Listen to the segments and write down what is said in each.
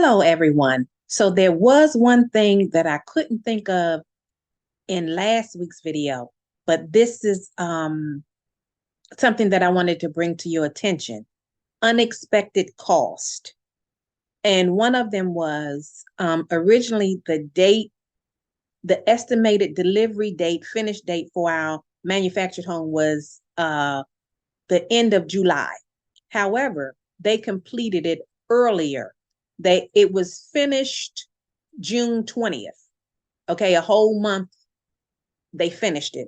Hello, everyone. So there was one thing that I couldn't think of in last week's video, but this is something that I wanted to bring to your attention. Unexpected cost. And one of them was originally the estimated delivery date, finish date for our manufactured home was the end of July. However, they completed it earlier. It was finished June 20th. Okay, a whole month they finished it.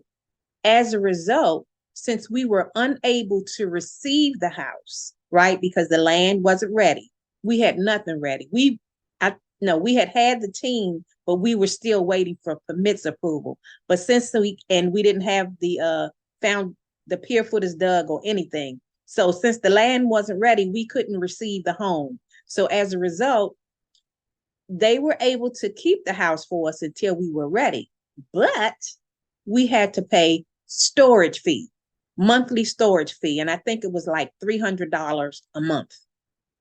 As a result, since we were unable to receive the house, right, because the land wasn't ready, we had nothing ready. We had the team, but we were still waiting for permits approval. But since we didn't have the found the pier footers dug or anything, so since the land wasn't ready, we couldn't receive the home. So as a result, they were able to keep the house for us until we were ready, but we had to pay storage fee, monthly storage fee. And I think it was like $300 a month.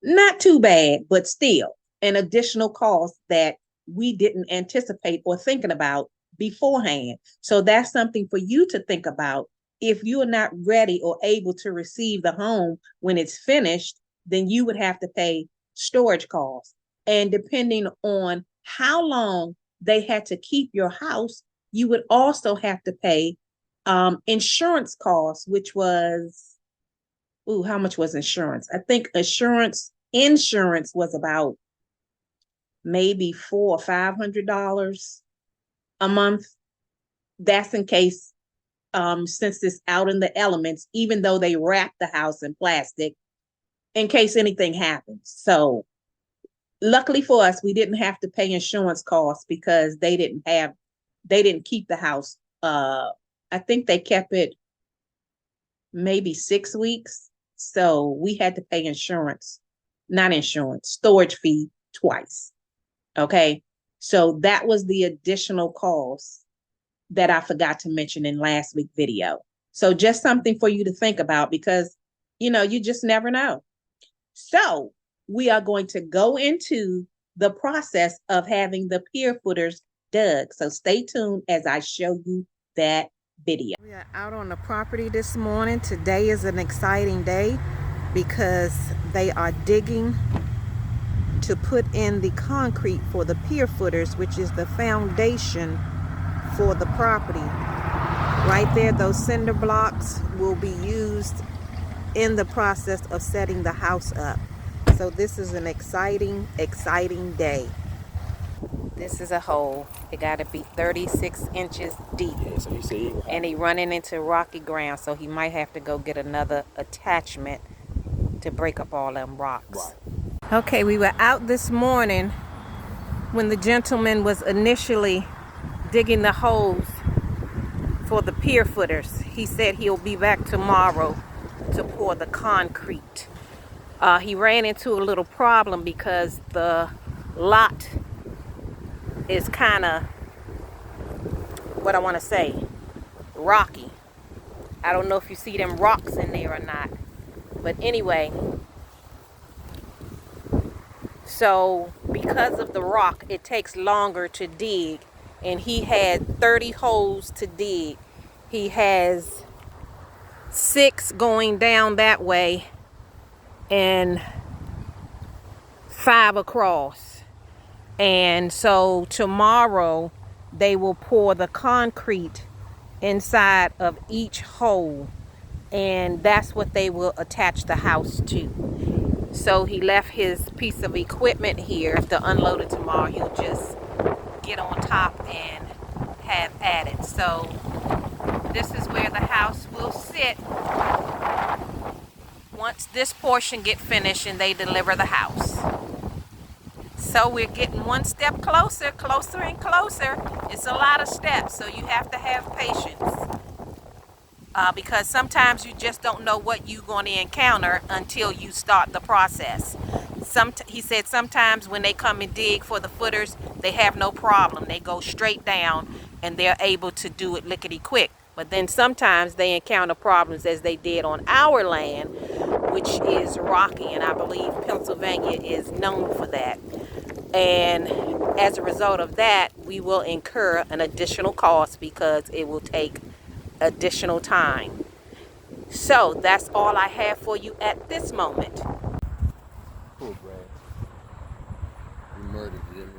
Not too bad, but still an additional cost that we didn't anticipate or thinking about beforehand. So that's something for you to think about. If you are not ready or able to receive the home when it's finished, then you would have to pay storage costs. And depending on how long they had to keep your house, you would also have to pay insurance costs, which was, how much was insurance? I think insurance was about maybe $400 or $500 a month. That's in case, since it's out in the elements, even though they wrap the house in plastic, in case anything happens. So luckily for us, we didn't have to pay insurance costs because they didn't keep the house. I think they kept it maybe 6 weeks. So we had to pay storage fee twice. Okay. So that was the additional cost that I forgot to mention in last week's video. So just something for you to think about because, you just never know. So we are going to go into the process of having the pier footers dug. So stay tuned as I show you that video. We are out on the property this morning. Today is an exciting day because they are digging to put in the concrete for the pier footers, which is the foundation for the property. Right there, those cinder blocks will be used in the process of setting the house up. So this is an exciting day. This is a hole. It got to be 36 inches deep. Yeah, so you see, and he running into rocky ground, so he might have to go get another attachment to break up all them rocks. Right. Okay, we were out this morning when the gentleman was initially digging the holes for the pier footers. He said he'll be back tomorrow to pour the concrete. He ran into a little problem because the lot is kind of, rocky. I don't know if you see them rocks in there or not. But anyway, so because of the rock, it takes longer to dig. And he had 30 holes to dig. He has 6 going down that way and 5 across. And so tomorrow they will pour the concrete inside of each hole, and that's what they will attach the house to. So he left his piece of equipment here. To unload it tomorrow, he'll just get on top and have at it. So this is where the house will sit once this portion get finished and they deliver the house. So we're getting one step closer and closer. It's a lot of steps, so you have to have patience. Because sometimes you just don't know what you're going to encounter until you start the process. He said sometimes when they come and dig for the footers, they have no problem. They go straight down and they're able to do it lickety quick. But then sometimes they encounter problems as they did on our land, which is rocky, and I believe Pennsylvania is known for that. And as a result of that, we will incur an additional cost because it will take additional time. So that's all I have for you at this moment. Cool, Brad. You murdered, you hear me?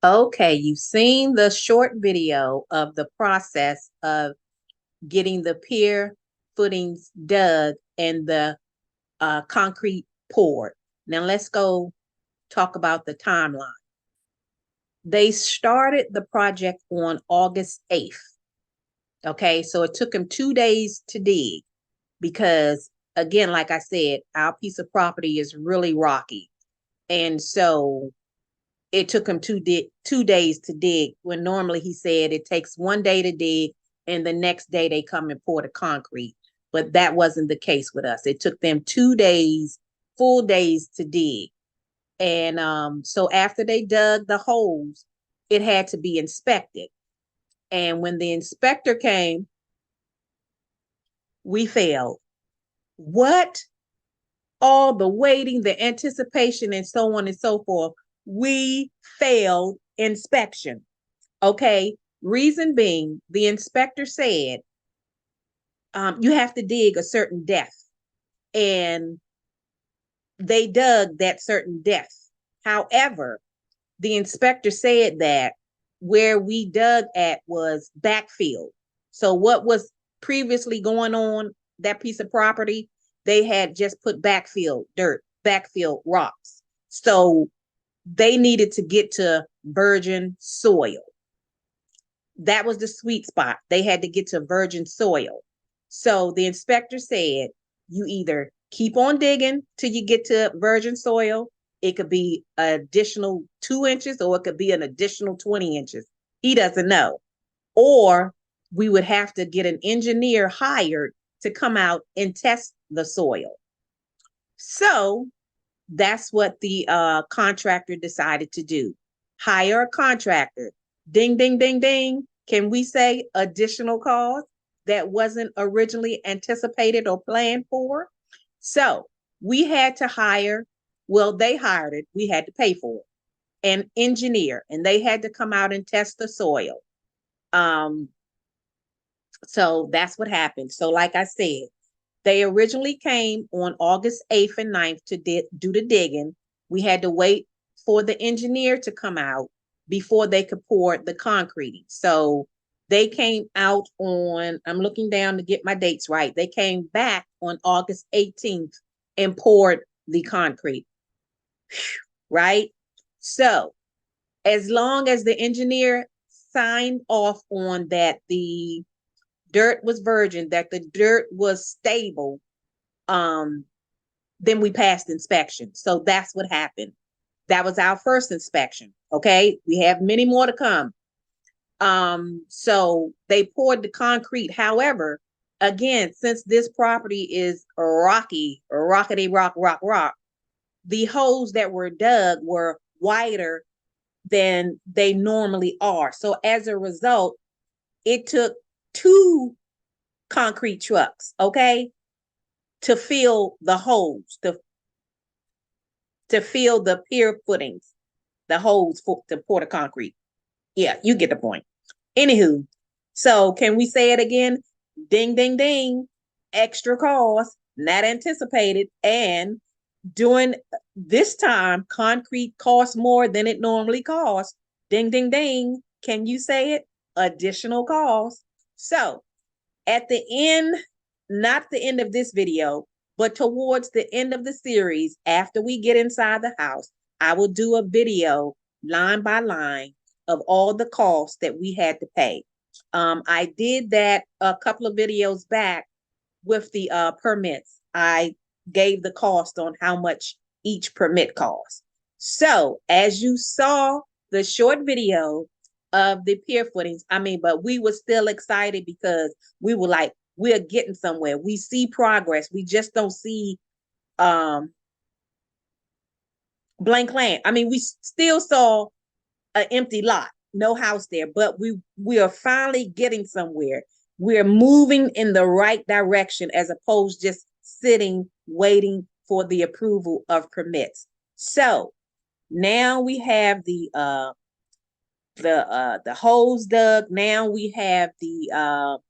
Okay, you've seen the short video of the process of getting the pier footings dug and the concrete poured. Now let's go talk about the timeline. They started the project on August 8th. Okay, so it took them 2 days to dig because, again, like I said, our piece of property is really rocky. And so it took him 2 days to dig, when normally he said it takes 1 day to dig and the next day they come and pour the concrete. But that wasn't the case with us. It took them 2 days, full days to dig. And so after they dug the holes, it had to be inspected. And when the inspector came, we failed. What? All the waiting, the anticipation, and so on and so forth. We failed inspection. Okay. Reason being, the inspector said you have to dig a certain depth, and they dug that certain depth. However, the inspector said that where we dug at was backfill. So what was previously going on that piece of property, they had just put backfill dirt, backfill rocks. So they needed to get to virgin soil. That was the sweet spot. They had to get to virgin soil. So the inspector said, you either keep on digging till you get to virgin soil. It could be an additional 2 inches or it could be an additional 20 inches. He doesn't know. Or we would have to get an engineer hired to come out and test the soil. So that's what the contractor decided to do. Hire a contractor. Ding, ding, ding, ding. Can we say additional cost that wasn't originally anticipated or planned for? So we had to hire, well, they hired it. We had to pay for it, an engineer, and they had to come out and test the soil. So that's what happened. So like I said, they originally came on August 8th and 9th to do the digging. We had to wait for the engineer to come out. before they could pour the concrete. So they came out on, I'm looking down to get my dates right. They came back on August 18th and poured the concrete, right? So as long as the engineer signed off on that the dirt was virgin, that the dirt was stable, then we passed inspection. So that's what happened. That was our first inspection. Okay. We have many more to come. So they poured the concrete. However, again, since this property is rocky, rockety rock, the holes that were dug were wider than they normally are. So as a result, it took 2 concrete trucks, okay, to fill the holes, to fill the pier footings, the holes to pour the concrete. Yeah, you get the point. Anywho, so can we say it again? Ding, ding, ding. Extra cost, not anticipated. And during this time, concrete costs more than it normally costs. Ding, ding, ding. Can you say it? Additional cost. So at the end, not the end of this video, but towards the end of the series, after we get inside the house, I will do a video line by line of all the costs that we had to pay. I did that a couple of videos back with the permits. I gave the cost on how much each permit costs. So as you saw the short video of the pier footings, but we were still excited because we were like, we're getting somewhere. We see progress. We just don't see blank land. We still saw an empty lot, no house there, but we are finally getting somewhere. We're moving in the right direction as opposed to just sitting, waiting for the approval of permits. So now we have the holes dug. Now we have the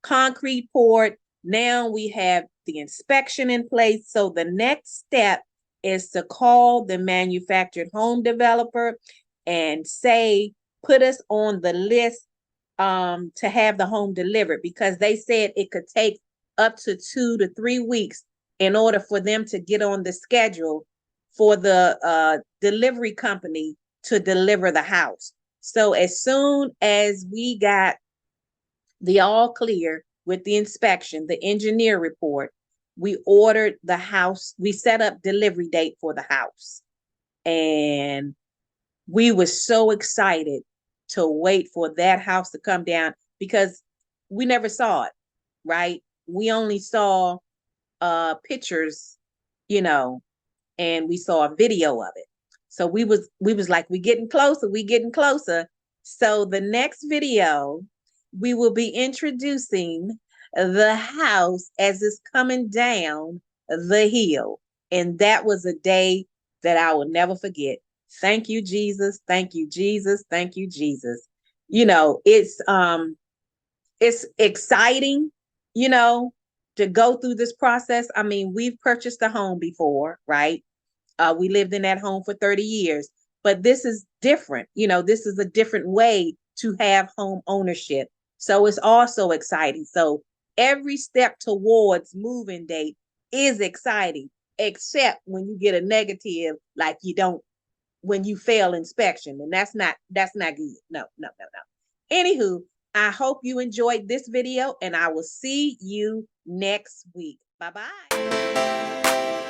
concrete poured. Now we have the inspection in place. So the next step is to call the manufactured home developer and say, put us on the list to have the home delivered, because they said it could take up to 2 to 3 weeks in order for them to get on the schedule for the delivery company to deliver the house. So as soon as we got the all clear with the inspection, the engineer report, we ordered the house. We set up delivery date for the house. And we were so excited to wait for that house to come down because we never saw it, right? We only saw pictures, and we saw a video of it. So we was like, we getting closer. So the next video, we will be introducing the house as it's coming down the hill. And that was a day that I will never forget. Thank you, Jesus. Thank you, Jesus. Thank you, Jesus. It's exciting, to go through this process. We've purchased a home before, right? We lived in that home for 30 years, but this is different. This is a different way to have home ownership. So it's also exciting. So every step towards moving date is exciting, except when you get a negative, like when you fail inspection, and that's not good. No. Anywho, I hope you enjoyed this video, and I will see you next week. Bye-bye.